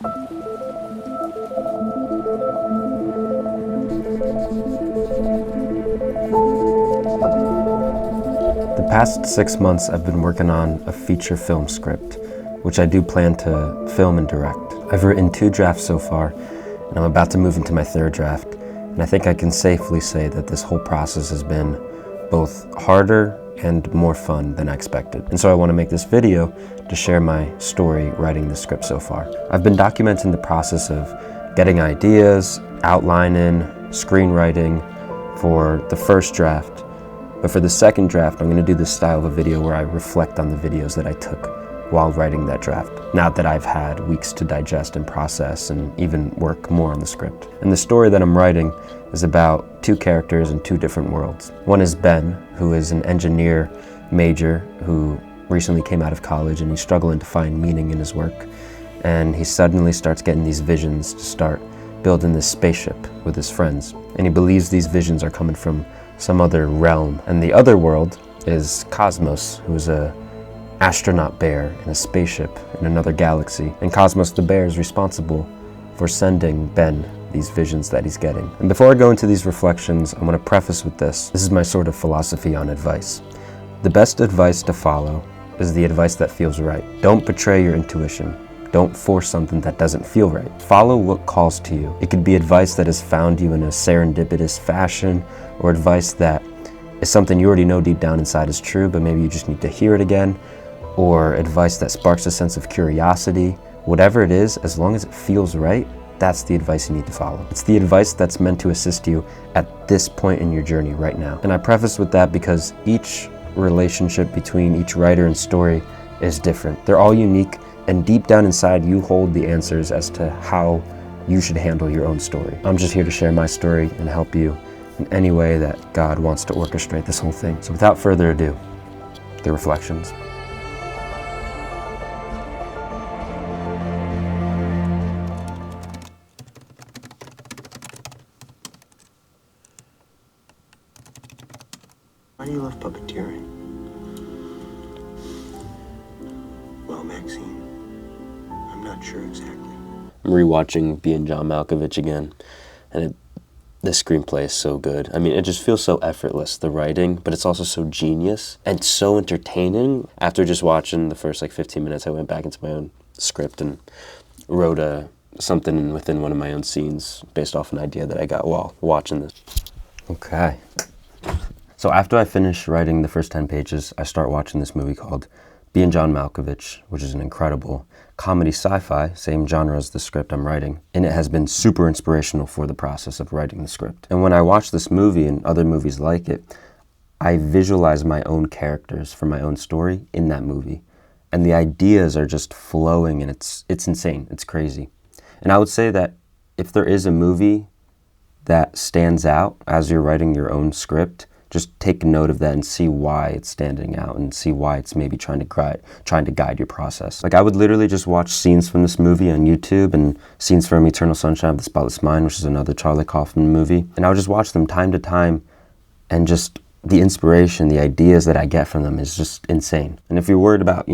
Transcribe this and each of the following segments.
The past 6 months I've been working on a feature film script, which I do plan to film and direct. I've written 2 drafts so far, and I'm about to move into my 3rd draft, and I think I can safely say that this whole process has been both harder and more fun than I expected. And so I want to make this video to share my story writing the script so far. I've been documenting the process of getting ideas, outlining, screenwriting for the first draft. But for the 2nd draft, I'm going to do this style of a video where I reflect on the videos that I took while writing that draft, now that I've had weeks to digest and process and even work more on the script. And the story that I'm writing is about 2 characters in 2 different worlds. One is Ben, who is an engineer major who recently came out of college, and he's struggling to find meaning in his work. And he suddenly starts getting these visions to start building this spaceship with his friends. And he believes these visions are coming from some other realm. And the other world is Cosmos, who is a astronaut bear in a spaceship in another galaxy. And Cosmos the bear is responsible for sending Ben these visions that he's getting. And before I go into these reflections, I want to preface with this. This is my sort of philosophy on advice. The best advice to follow is the advice that feels right. Don't betray your intuition. Don't force something that doesn't feel right. Follow what calls to you. It could be advice that has found you in a serendipitous fashion, or advice that is something you already know deep down inside is true, but maybe you just need to hear it again, or advice that sparks a sense of curiosity. Whatever it is, as long as it feels right, that's the advice you need to follow. It's the advice that's meant to assist you at this point in your journey right now. And I preface with that because each relationship between each writer and story is different. They're all unique, and deep down inside you hold the answers as to how you should handle your own story. I'm just here to share my story and help you in any way that God wants to orchestrate this whole thing. So without further ado, the reflections. Why do you love puppeteering? Well, Maxine, I'm not sure exactly. I'm rewatching Being John Malkovich again, and the screenplay is so good. I mean, it just feels so effortless, the writing, but it's also so genius and so entertaining. After just watching the first 15 minutes, I went back into my own script and wrote something within one of my own scenes based off an idea that I got while watching this. Okay. So after I finish writing the first 10 pages, I start watching this movie called Being John Malkovich, which is an incredible comedy sci-fi, same genre as the script I'm writing, and it has been super inspirational for the process of writing the script. And when I watch this movie and other movies like it, I visualize my own characters from my own story in that movie. And the ideas are just flowing, and it's insane, it's crazy. And I would say that if there is a movie that stands out as you're writing your own script, just take note of that and see why it's standing out and see why it's maybe trying to guide your process. I would literally just watch scenes from this movie on YouTube and scenes from Eternal Sunshine of the Spotless Mind, which is another Charlie Kaufman movie. And I would just watch them time to time, and just the inspiration, the ideas that I get from them is just insane. And if you're worried about,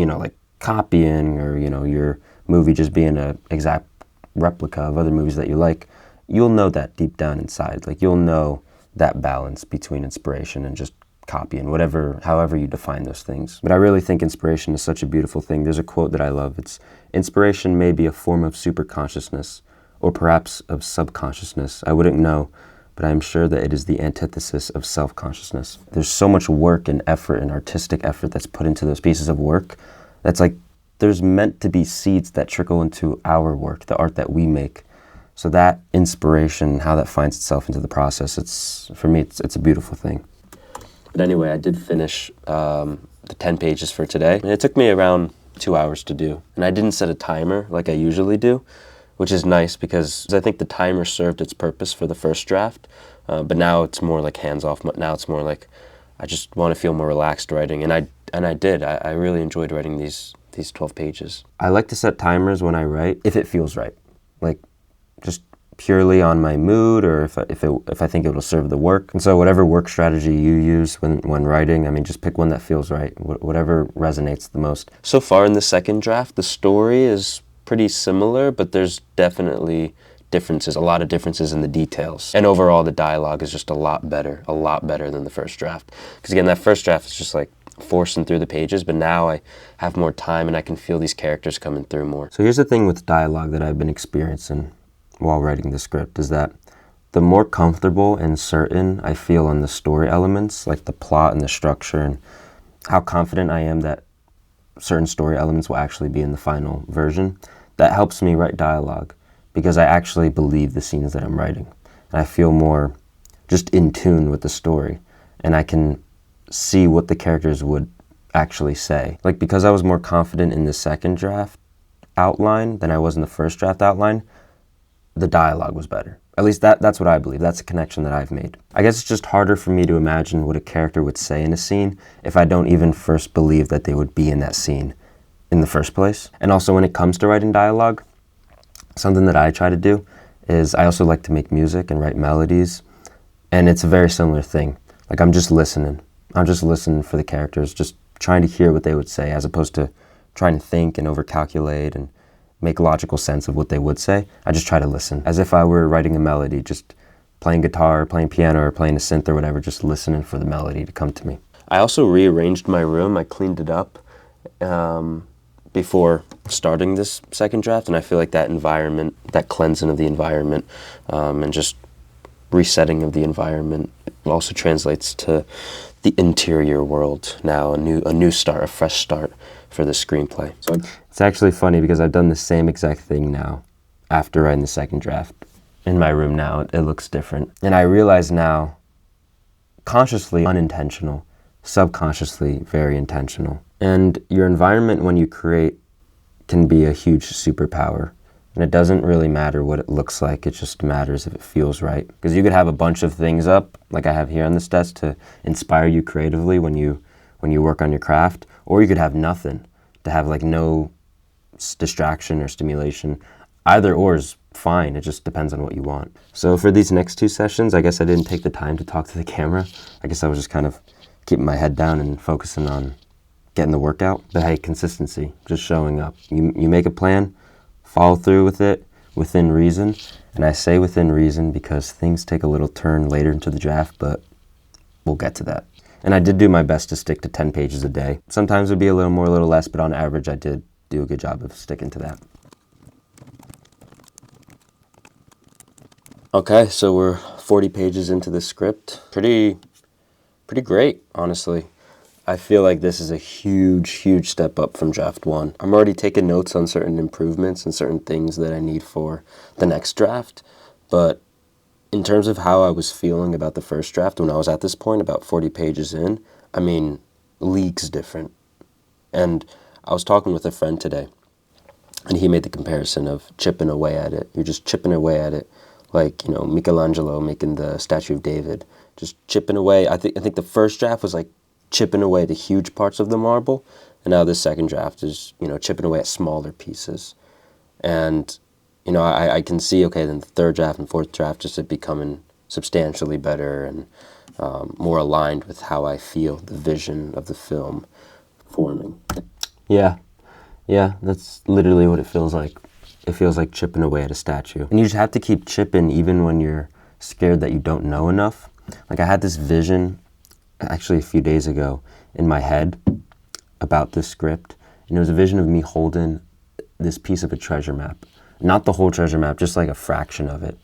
copying or, your movie just being an exact replica of other movies that you like, you'll know that deep down inside. You'll know that balance between inspiration and just copying, however you define those things. But I really think inspiration is such a beautiful thing. There's a quote that I love. It's, "Inspiration may be a form of superconsciousness, or perhaps of subconsciousness. I wouldn't know, but I am sure that it is the antithesis of self-consciousness." There's so much work and effort and artistic effort that's put into those pieces of work. That's there's meant to be seeds that trickle into our work, the art that we make. So that inspiration, how that finds itself into the process, for me, it's a beautiful thing. But anyway, I did finish the 10 pages for today. And it took me around 2 hours to do. And I didn't set a timer like I usually do, which is nice because I think the timer served its purpose for the first draft. But now it's more hands-off. Now it's more I just want to feel more relaxed writing. And I did. I really enjoyed writing these 12 pages. I like to set timers when I write if it feels right. Just purely on my mood, or if I think it will serve the work. And so whatever work strategy you use when writing, just pick one that feels right, whatever resonates the most. So far in the second draft, the story is pretty similar, but there's definitely differences, a lot of differences in the details. And overall, the dialogue is just a lot better than the first draft. Because again, that first draft is just like forcing through the pages, but now I have more time and I can feel these characters coming through more. So here's the thing with dialogue that I've been experiencing while writing the script, is that the more comfortable and certain I feel on the story elements, like the plot and the structure, and how confident I am that certain story elements will actually be in the final version, that helps me write dialogue, because I actually believe the scenes that I'm writing. And I feel more just in tune with the story, and I can see what the characters would actually say. Like, because I was more confident in the second draft outline than I was in the first draft outline, the dialogue was better. At least that's what I believe. That's a connection that I've made. I guess it's just harder for me to imagine what a character would say in a scene if I don't even first believe that they would be in that scene in the first place. And also, when it comes to writing dialogue, something that I try to do is I also like to make music and write melodies, and it's a very similar thing. Like, I'm just listening. I'm just listening for the characters, just trying to hear what they would say, as opposed to trying to think and overcalculate and make logical sense of what they would say. I just try to listen, as if I were writing a melody, just playing guitar, playing piano, or playing a synth or whatever, just listening for the melody to come to me. I also rearranged my room. I cleaned it up before starting this second draft, and I feel like that environment, that cleansing of the environment, and just resetting of the environment also translates to the interior world now, a new start, a fresh start for the screenplay. So it's actually funny because I've done the same exact thing now after writing the second draft. In my room now, it looks different. And I realize now, consciously unintentional, subconsciously very intentional. And your environment when you create can be a huge superpower. And it doesn't really matter what it looks like, it just matters if it feels right. Because you could have a bunch of things up, like I have here on this desk, to inspire you creatively when you work on your craft, or you could have nothing, to have like no distraction or stimulation. Either or is fine, it just depends on what you want. So for these next two sessions, I guess I didn't take the time to talk to the camera. I guess I was just kind of keeping my head down and focusing on getting the work out. But hey, consistency, just showing up. You make a plan, follow through with it within reason. And I say within reason because things take a little turn later into the draft, but we'll get to that. And I did do my best to stick to 10 pages a day. Sometimes it would be a little more, a little less, but on average I did do a good job of sticking to that. Okay, so we're 40 pages into the script. Pretty great, honestly. I feel like this is a huge step up from draft one. I'm already taking notes on certain improvements and certain things that I need for the next draft, but in terms of how I was feeling about the first draft when I was at this point, about 40 pages in, I mean, leagues different. And I was talking with a friend today, and he made the comparison of chipping away at it. You're just chipping away at it, like, Michelangelo making the statue of David, just chipping away. I think the first draft was like chipping away the huge parts of the marble, and now the second draft is, chipping away at smaller pieces. And I can see, okay, then the third draft and fourth draft just it becoming substantially better and more aligned with how I feel the vision of the film forming. Yeah, that's literally what it feels like. It feels like chipping away at a statue. And you just have to keep chipping even when you're scared that you don't know enough. Like, I had this vision, actually a few days ago, in my head about this script, and it was a vision of me holding this piece of a treasure map. Not the whole treasure map, just like a fraction of it.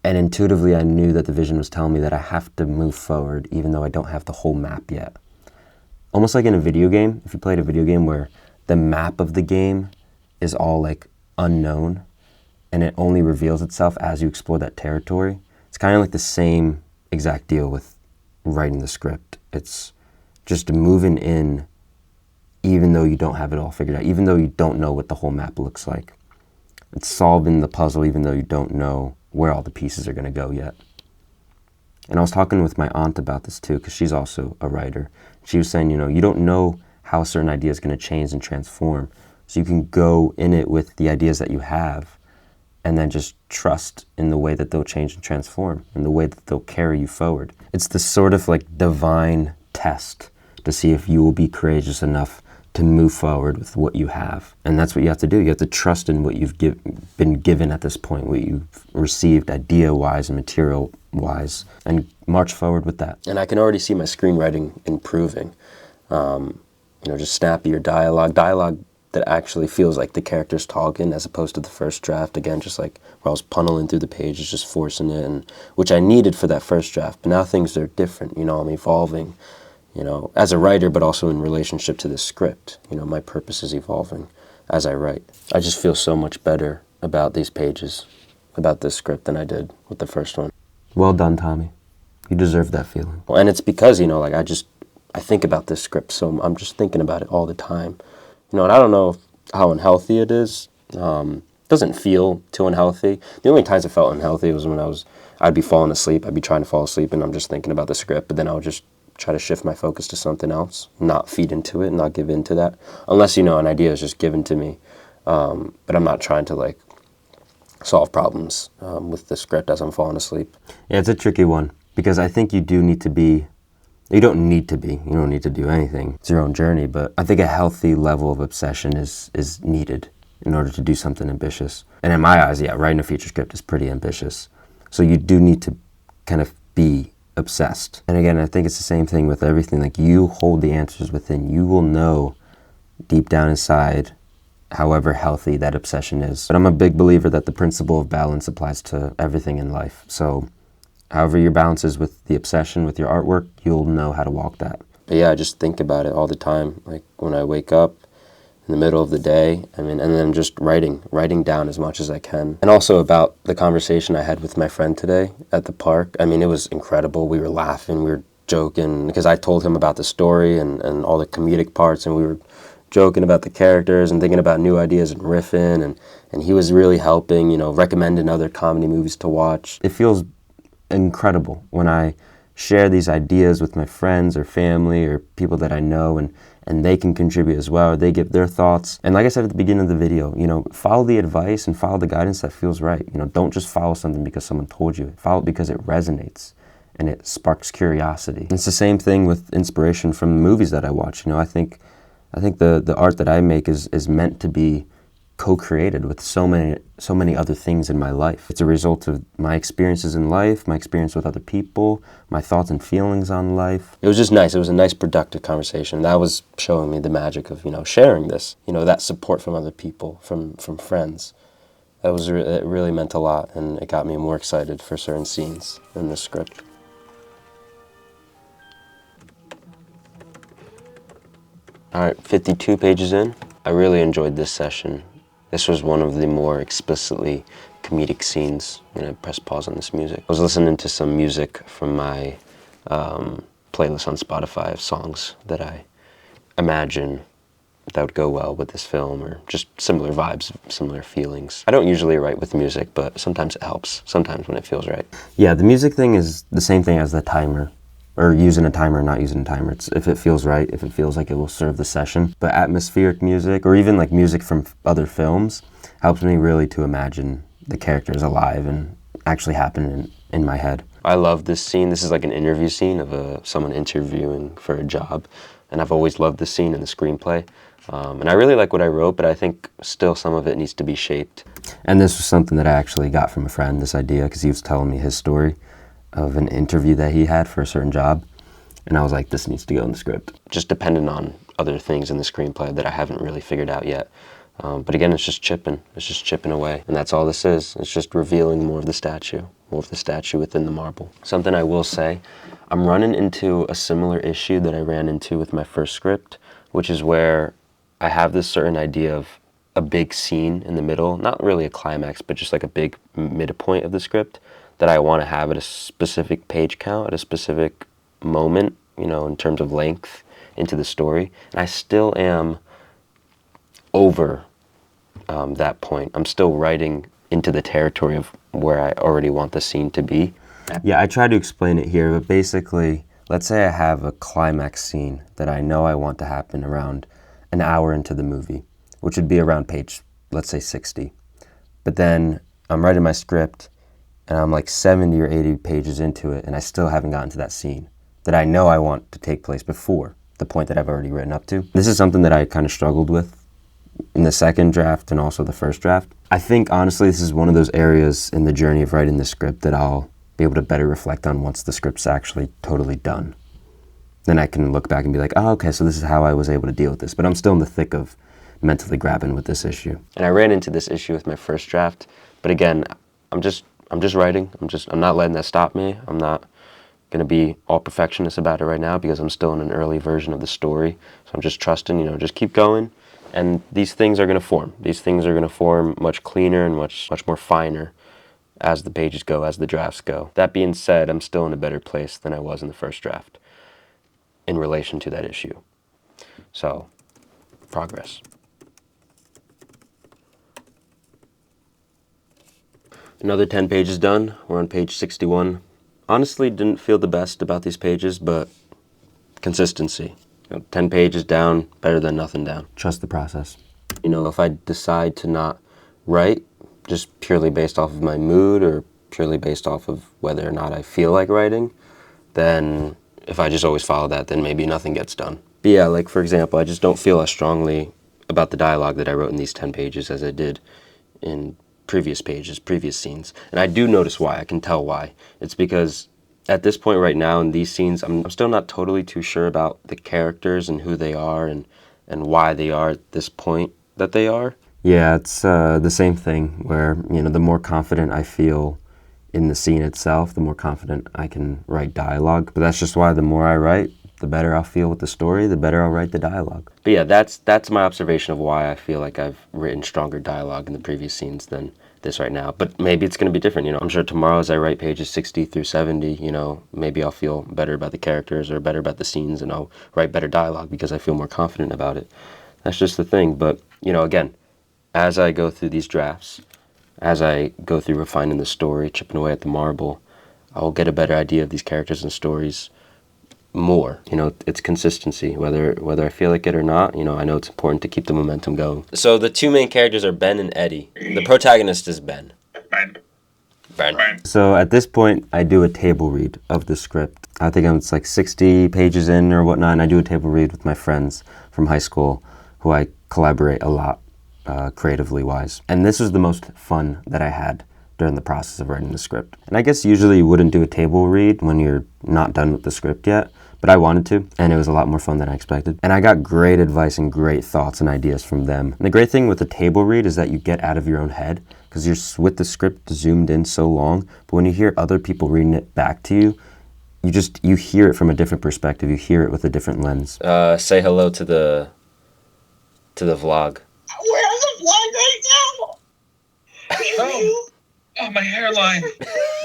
And intuitively I knew that the vision was telling me that I have to move forward even though I don't have the whole map yet. Almost like in a video game, if you played a video game where the map of the game is all like unknown and it only reveals itself as you explore that territory. It's kind of like the same exact deal with writing the script. It's just moving in even though you don't have it all figured out, even though you don't know what the whole map looks like. It's solving the puzzle even though you don't know where all the pieces are going to go yet. And I was talking with my aunt about this too, because she's also a writer. She was saying, you don't know how a certain idea is going to change and transform. So you can go in it with the ideas that you have and then just trust in the way that they'll change and transform and the way that they'll carry you forward. It's this sort of like divine test to see if you will be courageous enough to move forward with what you have. And that's what you have to do. You have to trust in what you've been given at this point, what you've received idea-wise and material-wise, and march forward with that. And I can already see my screenwriting improving. Just snappier dialogue that actually feels like the character's talking as opposed to the first draft. Again, just like where I was punneling through the pages, just forcing it, and which I needed for that first draft. But now things are different. I'm evolving, as a writer, but also in relationship to the script. My purpose is evolving as I write. I just feel so much better about these pages, about this script than I did with the first one. Well done, Tommy. You deserve that feeling. And it's because, I think about this script, so I'm just thinking about it all the time. And I don't know how unhealthy it is. Doesn't feel too unhealthy. The only times I felt unhealthy was when I'd be falling asleep. I'd be trying to fall asleep, and I'm just thinking about the script, but then I would just try to shift my focus to something else, not feed into it, not give in to that. Unless, an idea is just given to me. But I'm not trying to, solve problems with the script as I'm falling asleep. Yeah, it's a tricky one, because I think you don't need to do anything. It's your own journey, but I think a healthy level of obsession is needed in order to do something ambitious. And in my eyes, writing a feature script is pretty ambitious. So you do need to kind of be obsessed. And again, I think it's the same thing with everything. You hold the answers within. You will know deep down inside however healthy that obsession is. But I'm a big believer that the principle of balance applies to everything in life. So however your balance is with the obsession, with your artwork, you'll know how to walk that. But I just think about it all the time. When I wake up in the middle of the day, and then just writing down as much as I can. And also about the conversation I had with my friend today at the park. It was incredible. We were laughing, we were joking, because I told him about the story and all the comedic parts, and we were joking about the characters and thinking about new ideas and riffing, and he was really helping, recommending other comedy movies to watch. It feels incredible when I share these ideas with my friends or family or people that I know, and they can contribute as well, or they give their thoughts. And like I said at the beginning of the video, follow the advice and follow the guidance that feels right. Don't just follow something because someone told you. Follow it because it resonates and it sparks curiosity. And it's the same thing with inspiration from the movies that I watch. I think the art that I make is meant to be co-created with so many other things in my life. It's a result of my experiences in life, my experience with other people, my thoughts and feelings on life. It was just nice. It was a nice, productive conversation. That was showing me the magic of, sharing this, that support from other people, from friends. It really meant a lot, and it got me more excited for certain scenes in the script. All right, 52 pages in. I really enjoyed this session. This was one of the more explicitly comedic scenes. I'm gonna press pause on this music. I was listening to some music from my playlist on Spotify of songs that I imagine that would go well with this film, or just similar vibes, similar feelings. I don't usually write with music, but sometimes it helps, sometimes when it feels right. Yeah, the music thing is the same thing as the timer, or using a timer or not using a timer. It's if it feels right, if it feels like it will serve the session. But atmospheric music, or even music from other films, helps me really to imagine the characters alive and actually happening in my head. I love this scene. This is like an interview scene of someone interviewing for a job. And I've always loved this scene in the screenplay. And I really like what I wrote, but I think still some of it needs to be shaped. And this was something that I actually got from a friend, this idea, because he was telling me his story of an interview that he had for a certain job. And I was like, this needs to go in the script. Just dependent on other things in the screenplay that I haven't really figured out yet. But again, it's just chipping away. And that's all this is. It's just revealing more of the statue within the marble. Something I will say, I'm running into a similar issue that I ran into with my first script, which is where I have this certain idea of a big scene in the middle, not really a climax, but just like a big midpoint of the script that I want to have at a specific page count, at a specific moment, in terms of length into the story. And I still am over that point. I'm still writing into the territory of where I already want the scene to be. Yeah, I try to explain it here, but basically, let's say I have a climax scene that I know I want to happen around an hour into the movie, which would be around page, let's say 60. But then I'm writing my script, and I'm like 70 or 80 pages into it, and I still haven't gotten to that scene that I know I want to take place before the point that I've already written up to. This is something that I kind of struggled with in the second draft and also the first draft. I think, honestly, this is one of those areas in the journey of writing the script that I'll be able to better reflect on once the script's actually totally done. Then I can look back and be like, oh, okay, so this is how I was able to deal with this. But I'm still in the thick of mentally grappling with this issue. And I ran into this issue with my first draft. But again, I'm just writing. I'm not letting that stop me. I'm not going to be all perfectionist about it right now because I'm still in an early version of the story. So I'm just trusting, just keep going. And these things are going to form. These things are going to form much cleaner and much more finer as the pages go, as the drafts go. That being said, I'm still in a better place than I was in the first draft in relation to that issue. So, progress. Another 10 pages done. We're on page 61. Honestly, didn't feel the best about these pages, but consistency. 10 pages down, better than nothing down. Trust the process. If I decide to not write, just purely based off of my mood or purely based off of whether or not I feel like writing, then if I just always follow that, then maybe nothing gets done. But yeah, like for example, I just don't feel as strongly about the dialogue that I wrote in these 10 pages as I did in previous pages, previous scenes. And I do notice why. I can tell why. It's because at this point right now in these scenes, I'm still not totally too sure about the characters and who they are and why they are at this point that they are. Yeah, it's the same thing where, the more confident I feel in the scene itself, the more confident I can write dialogue. But that's just why the more I write, the better I'll feel with the story, the better I'll write the dialogue. But yeah, that's my observation of why I feel like I've written stronger dialogue in the previous scenes than this right now. But maybe it's going to be different, I'm sure tomorrow as I write pages 60 through 70, maybe I'll feel better about the characters or better about the scenes and I'll write better dialogue because I feel more confident about it. That's just the thing. But, again, as I go through these drafts, as I go through refining the story, chipping away at the marble, I'll get a better idea of these characters and stories more. It's consistency, whether I feel like it or not. I know it's important to keep the momentum going. So the two main characters are Ben and Eddie. The protagonist is Ben. Ben. So at this point, I do a table read of the script. I think it's like 60 pages in or whatnot, and I do a table read with my friends from high school who I collaborate a lot creatively wise. And this was the most fun that I had during the process of writing the script. And I guess usually you wouldn't do a table read when you're not done with the script yet, but I wanted to, and it was a lot more fun than I expected. And I got great advice and great thoughts and ideas from them. And the great thing with the table read is that you get out of your own head, because you're with the script zoomed in so long, but when you hear other people reading it back to you, you hear it from a different perspective. You hear it with a different lens. Say hello to the vlog. We're on the vlog right now! Oh, my hairline.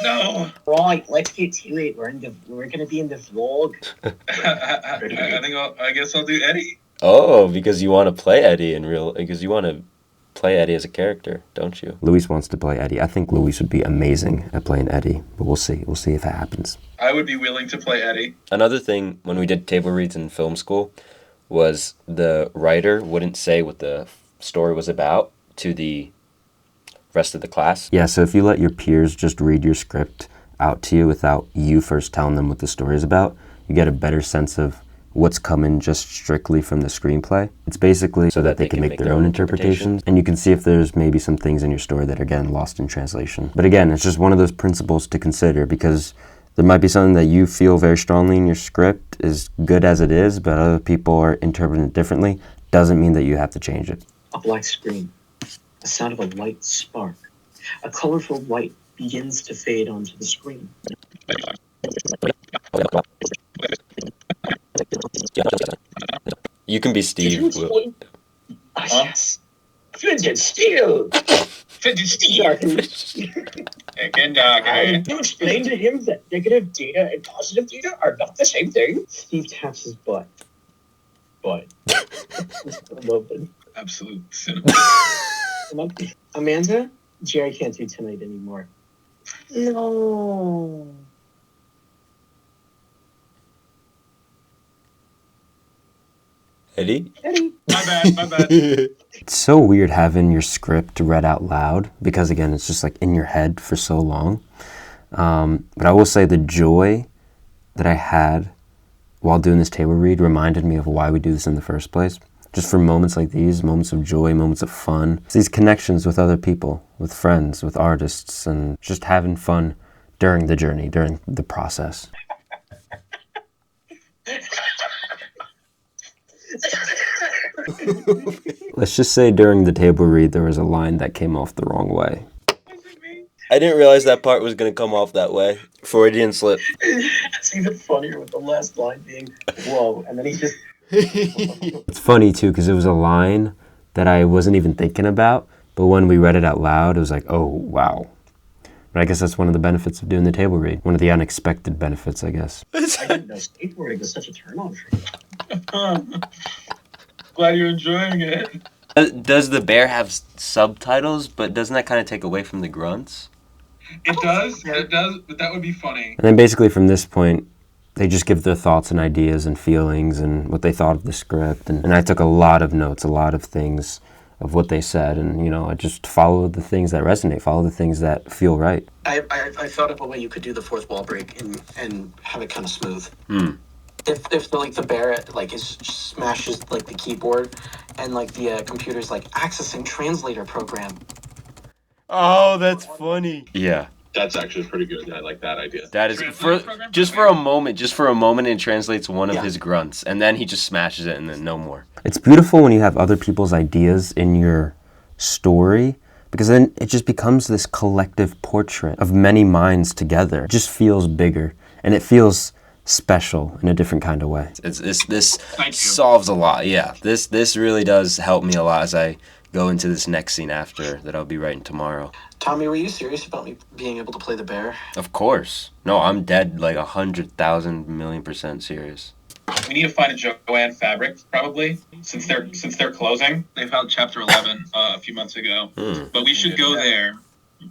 No. Right, let's get to it. We're gonna be in the vlog. I guess I'll do Eddie. Oh, because you want to play Eddie because you want to play Eddie as a character, don't you? Luis wants to play Eddie. I think Luis would be amazing at playing Eddie, but we'll see. We'll see if it happens. I would be willing to play Eddie. Another thing when we did table reads in film school was the writer wouldn't say what the story was about to the rest of the class. Yeah, so if you let your peers just read your script out to you without you first telling them what the story is about, you get a better sense of what's coming just strictly from the screenplay. It's basically so that they can make their own interpretations, and you can see if there's maybe some things in your story that are getting lost in translation. But again, it's just one of those principles to consider, because there might be something that you feel very strongly in your script is good as it is, but other people are interpreting it differently. Doesn't mean that you have to change it. A black screen. The sound of a light spark. A colorful light begins to fade onto the screen. You can be Steve. Yes. Fidget Steel. Fidget Steel. You explain to him that negative data and positive data are not the same thing? Steve taps his butt. Absolute cinema. Amanda, Jerry can't do tonight anymore. No. Eddie? My bad. It's so weird having your script read out loud because, again, it's just like in your head for so long. But I will say the joy that I had while doing this table read reminded me of why we do this in the first place. Just for moments like these, moments of joy, moments of fun. It's these connections with other people, with friends, with artists, and just having fun during the journey, during the process. Let's just say during the table read, there was a line that came off the wrong way. I didn't realize that part was going to come off that way. Freudian slip. It's even funnier with the last line being, whoa, and then he just... It's funny, too, because it was a line that I wasn't even thinking about, but when we read it out loud, it was like, oh, wow. But I guess that's one of the benefits of doing the table read. One of the unexpected benefits, I guess. I didn't know skateboarding was such a turn-on for you. Glad you're enjoying it. Does the bear have subtitles, but doesn't that kind of take away from the grunts? It does, but that would be funny. And then basically from this point, they just give their thoughts and ideas and feelings and what they thought of the script. And I took a lot of notes, a lot of things of what they said. And, you know, I just follow the things that resonate, follow the things that feel right. I thought of a way you could do the fourth wall break and have it kind of smooth. If the bear smashes like the keyboard and like the computer's like accessing translator program. Oh, that's funny. Yeah. That's actually pretty good. I like that idea. That is for a moment, it translates one of his grunts, and then he just smashes it, and then no more. It's beautiful when you have other people's ideas in your story, because then it just becomes this collective portrait of many minds together. It just feels bigger, and it feels special in a different kind of way. This solves a lot. Yeah, this really does help me a lot as I go into this next scene after that I'll be writing tomorrow. Tommy, were you serious about me being able to play the bear? Of course. No, I'm dead like 100,000 million% serious. We need to find a Joanne fabric, probably, since they're closing. They found chapter 11 a few months ago. But we should go there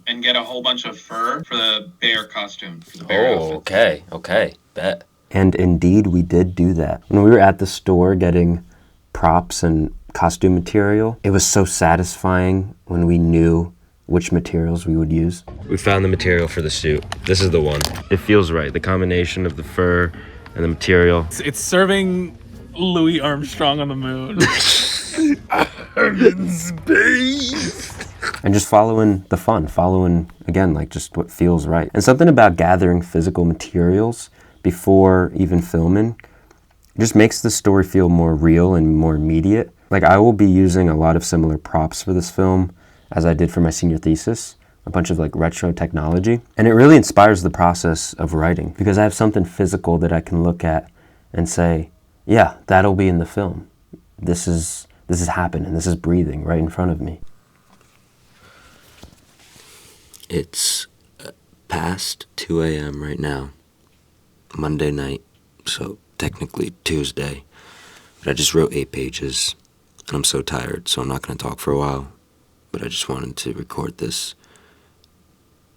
and get a whole bunch of fur for the bear costume. For the bear outfit. Okay, bet. And indeed, we did do that. When we were at the store getting props and costume material, it was so satisfying when we knew which materials we would use. We found the material for the suit. This is the one. It feels right. The combination of the fur and the material. It's serving Louis Armstrong on the moon. I'm in space. And just following the fun, again, like just what feels right. And something about gathering physical materials before even filming just makes the story feel more real and more immediate. Like, I will be using a lot of similar props for this film as I did for my senior thesis, a bunch of like retro technology. And it really inspires the process of writing because I have something physical that I can look at and say, yeah, that'll be in the film. This is happening, this is breathing right in front of me. It's past 2 a.m. right now, Monday night, so technically Tuesday. But I just wrote 8 pages, and I'm so tired, so I'm not going to talk for a while. But I just wanted to record this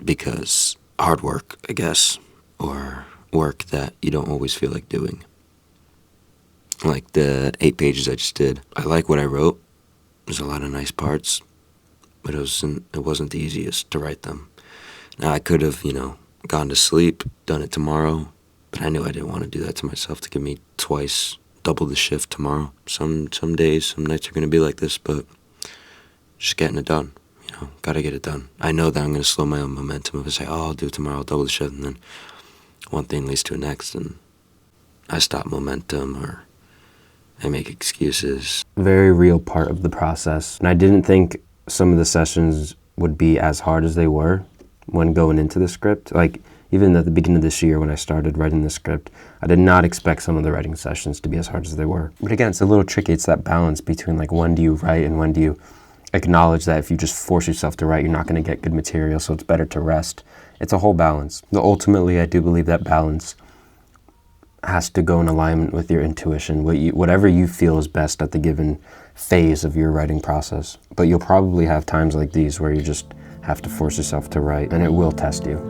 because hard work, I guess, or work that you don't always feel like doing. Like the 8 pages I just did. I like what I wrote. There's a lot of nice parts, but it wasn't the easiest to write them. Now I could have, gone to sleep, done it tomorrow, but I knew I didn't want to do that to myself to give me double the shift tomorrow. Some days, some nights are going to be like this, but just getting it done, gotta get it done. I know that I'm going to slow my own momentum if I say, I'll do it tomorrow, I'll double the shift, and then one thing leads to the next, and I stop momentum or I make excuses. Very real part of the process. And I didn't think some of the sessions would be as hard as they were when going into the script. Like, even at the beginning of this year when I started writing the script, I did not expect some of the writing sessions to be as hard as they were. But again, it's a little tricky. It's that balance between like when do you write and when do you acknowledge that if you just force yourself to write, you're not going to get good material, so it's better to rest. It's a whole balance. But ultimately, I do believe that balance has to go in alignment with your intuition, whatever you feel is best at the given phase of your writing process. But you'll probably have times like these where you just have to force yourself to write, and it will test you.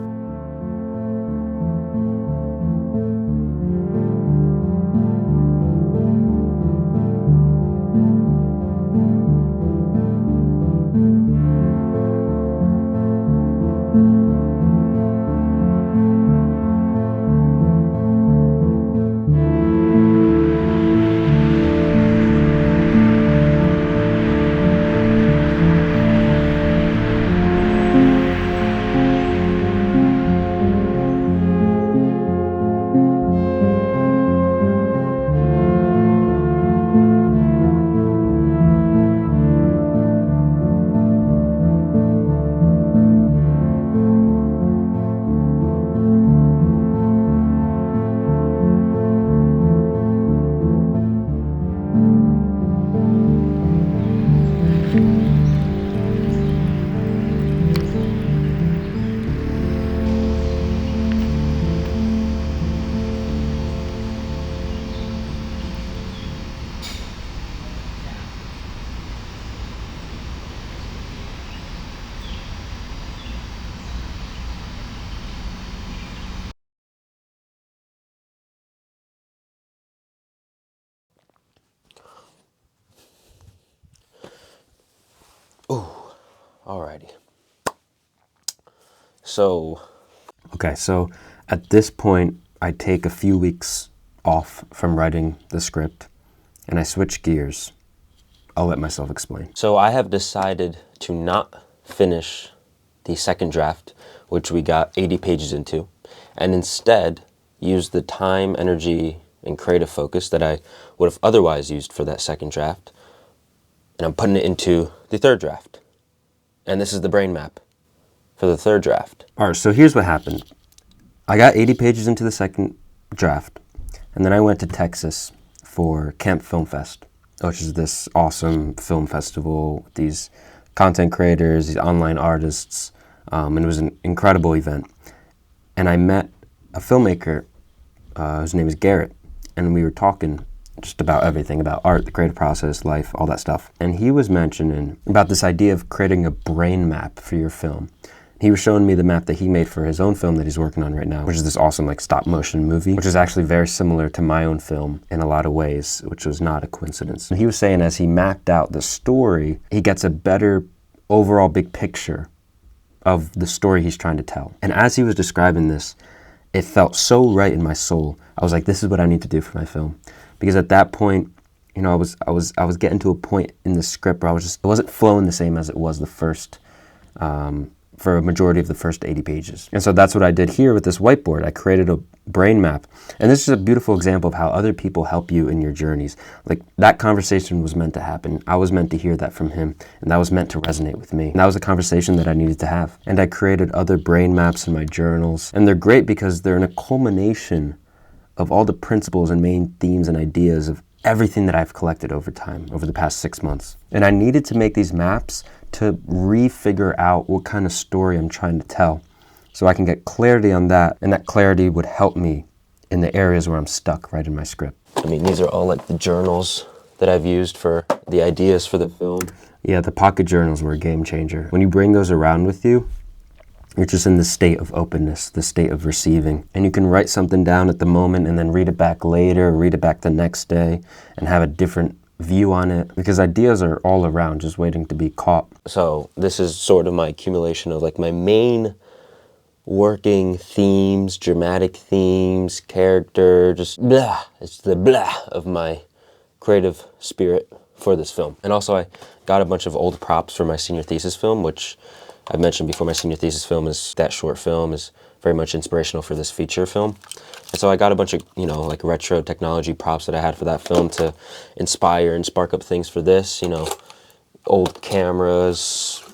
Alrighty. So at this point, I take a few weeks off from writing the script and I switch gears. I'll let myself explain. So I have decided to not finish the second draft, which we got 80 pages into, and instead use the time, energy, and creative focus that I would have otherwise used for that second draft, and I'm putting it into the third draft. And this is the brain map for the third draft. All right, so here's what happened. I got 80 pages into the second draft, and then I went to Texas for Camp Film Fest, which is this awesome film festival with these content creators, these online artists, and it was an incredible event. And I met a filmmaker, his name is Garrett, and we were talking just about everything, about art, the creative process, life, all that stuff. And he was mentioning about this idea of creating a brain map for your film. He was showing me the map that he made for his own film that he's working on right now, which is this awesome like stop motion movie, which is actually very similar to my own film in a lot of ways, which was not a coincidence. And he was saying as he mapped out the story, he gets a better overall big picture of the story he's trying to tell. And as he was describing this, it felt so right in my soul. I was like, this is what I need to do for my film. Because at that point, you know, I was getting to a point in the script where it wasn't flowing the same as it was the first, for a majority of the first 80 pages. And so that's what I did here with this whiteboard. I created a brain map. And this is a beautiful example of how other people help you in your journeys. Like that conversation was meant to happen. I was meant to hear that from him, and that was meant to resonate with me. And that was a conversation that I needed to have. And I created other brain maps in my journals. And they're great because they're in a culmination of all the principles and main themes and ideas of everything that I've collected over time, over the past 6 months. And I needed to make these maps to refigure out what kind of story I'm trying to tell so I can get clarity on that, and that clarity would help me in the areas where I'm stuck right in my script. I mean, these are all like the journals that I've used for the ideas for the film. Yeah, the pocket journals were a game changer. When you bring those around with you, you're just in the state of openness, the state of receiving. And you can write something down at the moment and then read it back later, read it back the next day, and have a different view on it, because ideas are all around just waiting to be caught. So this is sort of my accumulation of like my main working themes, dramatic themes, character, just blah. It's the blah of my creative spirit for this film. And also I got a bunch of old props for my senior thesis film, which I've mentioned before. My senior thesis film is that short film is very much inspirational for this feature film. And so I got a bunch of, you know, like retro technology props that I had for that film to inspire and spark up things for this, you know, old cameras,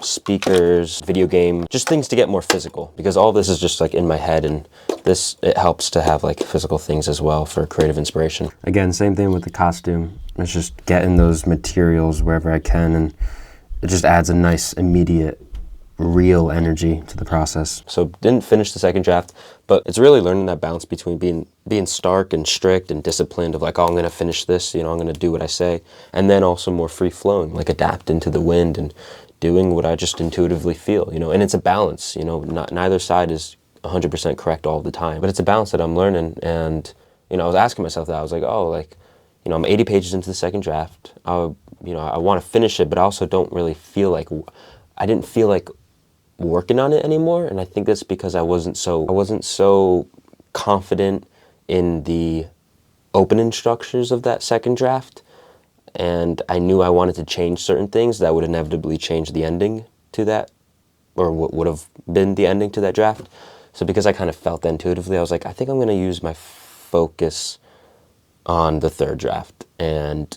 speakers, video game, just things to get more physical, because all this is just like in my head, and it helps to have like physical things as well for creative inspiration. Again, same thing with the costume. It's just getting those materials wherever I can, and it just adds a nice immediate real energy to the process. So didn't finish the second draft, but it's really learning that balance between being stark and strict and disciplined of like, oh, I'm going to finish this, you know, I'm going to do what I say, and then also more free flowing, like adapting to the wind and doing what I just intuitively feel, you know. And it's a balance, you know, neither side is 100% correct all the time, but it's a balance that I'm learning. And, you know, I was asking myself that. I was like, oh, like, you know, I'm 80 pages into the second draft. I want to finish it, but I also don't really feel like, I didn't feel like working on it anymore. And I think that's because I wasn't so confident in the opening structures of that second draft, and I knew I wanted to change certain things that would inevitably change the ending to that, or what would have been the ending to that draft. So because I kind of felt that intuitively, I was like, I think I'm going to use my focus on the third draft and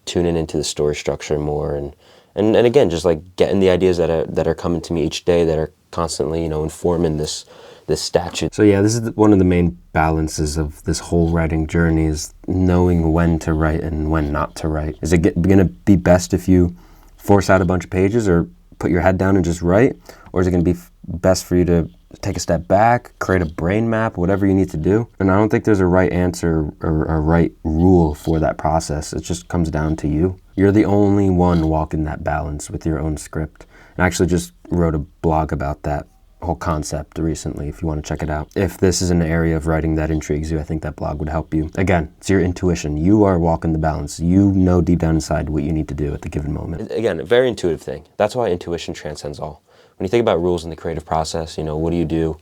tuning into the story structure more, and again, just like getting the ideas that are coming to me each day, that are constantly, you know, informing this statue. So yeah, this is one of the main balances of this whole writing journey, is knowing when to write and when not to write. Is it going to be best if you force out a bunch of pages or put your head down and just write? Or is it going to be best for you to take a step back, create a brain map, whatever you need to do? And I don't think there's a right answer or a right rule for that process. It just comes down to you. You're the only one walking that balance with your own script. And I actually just wrote a blog about that whole concept recently, if you want to check it out. If this is an area of writing that intrigues you, I think that blog would help you. Again, it's your intuition. You are walking the balance. You know deep down inside what you need to do at the given moment. Again, a very intuitive thing. That's why intuition transcends all. When you think about rules in the creative process, what do you do?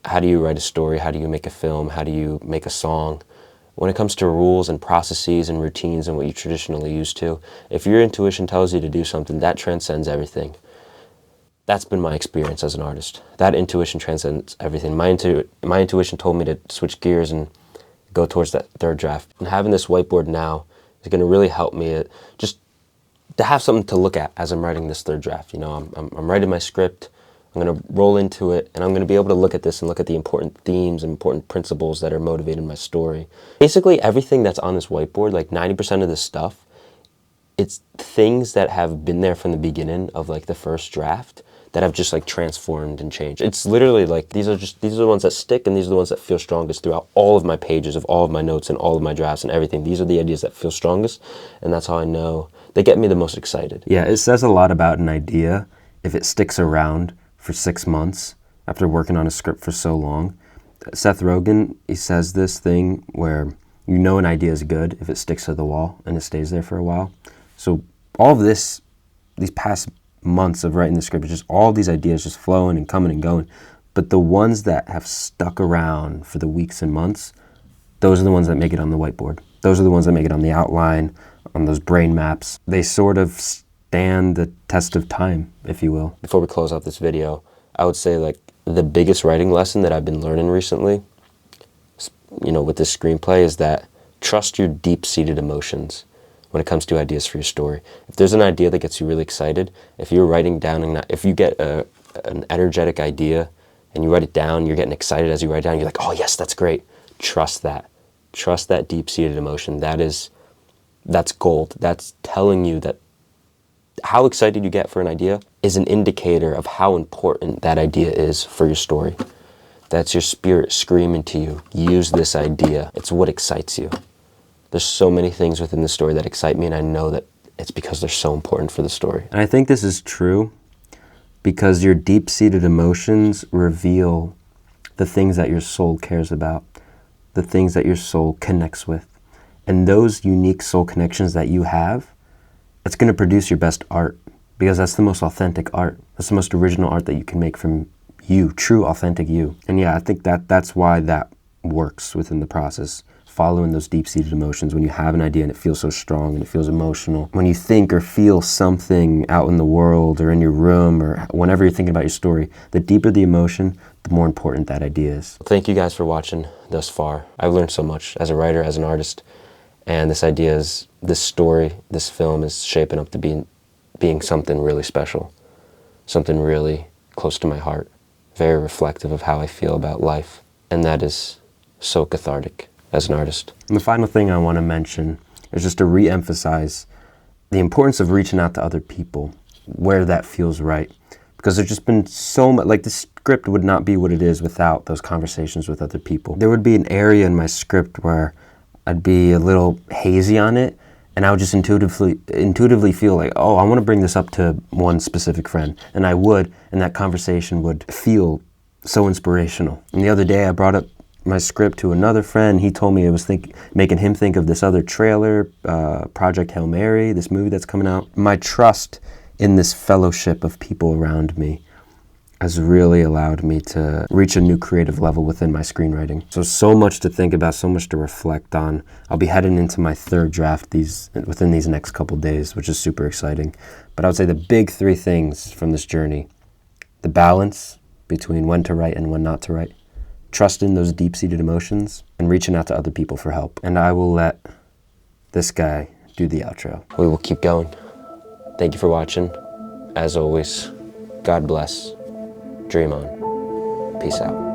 How do you write a story? How do you make a film? How do you make a song? When it comes to rules and processes and routines and what you traditionally used to, if your intuition tells you to do something, that transcends everything. That's been my experience as an artist. That intuition transcends everything. My intuition told me to switch gears and go towards that third draft. And having this whiteboard now is going to really help me just to have something to look at as I'm writing this third draft. I'm writing my script. I'm going to roll into it, and I'm going to be able to look at this and look at the important themes and important principles that are motivating my story. Basically, everything that's on this whiteboard, like 90% of this stuff, it's things that have been there from the beginning of like the first draft that have just like transformed and changed. It's literally like these are the ones that stick, and these are the ones that feel strongest throughout all of my pages of all of my notes and all of my drafts and everything. These are the ideas that feel strongest, and that's how I know they get me the most excited. Yeah, it says a lot about an idea if it sticks around for 6 months after working on a script for so long. Seth Rogen, he says this thing where an idea is good if it sticks to the wall and it stays there for a while. So all of this, these past months of writing the script, just all these ideas just flowing and coming and going. But the ones that have stuck around for the weeks and months, those are the ones that make it on the whiteboard. Those are the ones that make it on the outline, on those brain maps. They sort of stand the test of time, if you will. Before we close out this video, I would say like the biggest writing lesson that I've been learning recently, with this screenplay, is that trust your deep-seated emotions when it comes to ideas for your story. If there's an idea that gets you really excited, if you're writing down, and if you get an energetic idea and you write it down, you're getting excited as you write it down, you're like, oh yes, that's great. Trust that. Trust that deep-seated emotion. That's gold. That's telling you that how excited you get for an idea is an indicator of how important that idea is for your story. That's your spirit screaming to you, use this idea. It's what excites you. There's so many things within the story that excite me, and I know that it's because they're so important for the story. And I think this is true because your deep-seated emotions reveal the things that your soul cares about, the things that your soul connects with. And those unique soul connections that you have, it's going to produce your best art, because that's the most authentic art. That's the most original art that you can make from you, true, authentic you. And yeah, I think that's why that works within the process, following those deep-seated emotions. When you have an idea and it feels so strong and it feels emotional, when you think or feel something out in the world or in your room or whenever you're thinking about your story, the deeper the emotion, the more important that idea is. Thank you guys for watching thus far. I've learned so much as a writer, as an artist, and this story, this film is shaping up to being something really special, something really close to my heart, very reflective of how I feel about life, and that is so cathartic as an artist. And the final thing I want to mention is just to re-emphasize the importance of reaching out to other people where that feels right, because there's just been so much, like the script would not be what it is without those conversations with other people. There would be an area in my script where I'd be a little hazy on it, and I would just intuitively feel like, oh, I want to bring this up to one specific friend. And I would, and that conversation would feel so inspirational. And the other day I brought up my script to another friend. He told me it was making him think of this other trailer, Project Hail Mary, this movie that's coming out. My trust in this fellowship of people around me has really allowed me to reach a new creative level within my screenwriting. So much to think about, so much to reflect on. I'll be heading into my third draft within these next couple days, which is super exciting. But I would say the big 3 things from this journey: the balance between when to write and when not to write, trusting those deep-seated emotions, and reaching out to other people for help. And I will let this guy do the outro. We will keep going. Thank you for watching. As always, God bless. Dream on. Peace out.